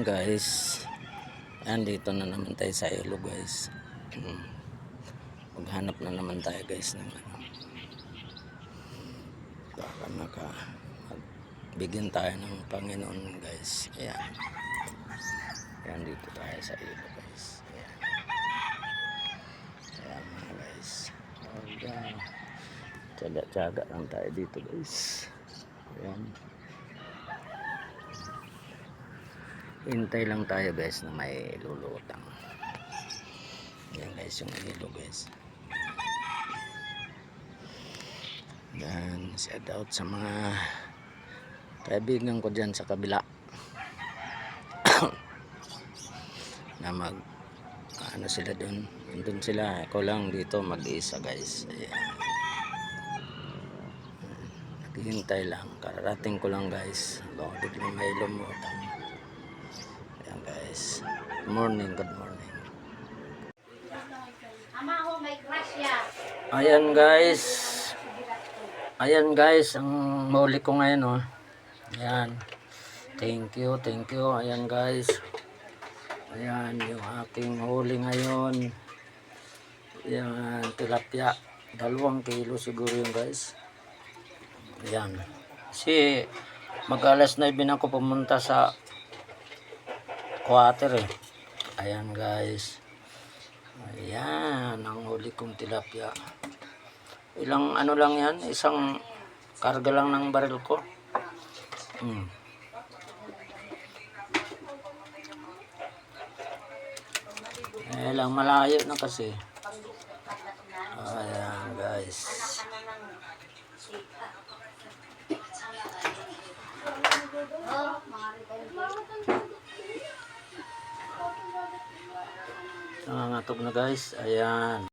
Ayan guys. Ayan, dito na naman tayo sa ilo guys. Maghanap na naman tayo guys ng ano. Para magbigyan tayo ng Panginoon guys. Ayan. Ayan, dito tayo sa ilo guys. Ayan. Ayan mga guys. Ayan. Tsaga-tsaga lang tayo dito guys. Ayan. Hintay lang tayo guys na may lulutang. Yan guys yung ilo guys. Yan, shout out sa mga kaibigan ko dyan sa kabila. Na ano sila dun. Andun sila. Ako lang dito mag-isa guys. Ayan. Naghihintay lang. Kararating ko lang guys. Baka biglang may lumutang. Ayan guys. Good morning, good morning. Ayan guys. Ayan guys, ang mahuli ko ngayon oh. Ayan. Thank you, thank you. Ayan guys. Ayan yung aking huli ngayon. Ayan, tilapia. 2 kilo siguro yun guys. Ayan. Kasi mag-alas 9 ako pumunta sa quarter eh. Ayan guys. Ayan ang huli kong tilapia. Ilang ano lang yan, isang karga lang ng baril ko. Eh lang malayo na kasi. Ayan guys. Nangangatog na guys. Ayan.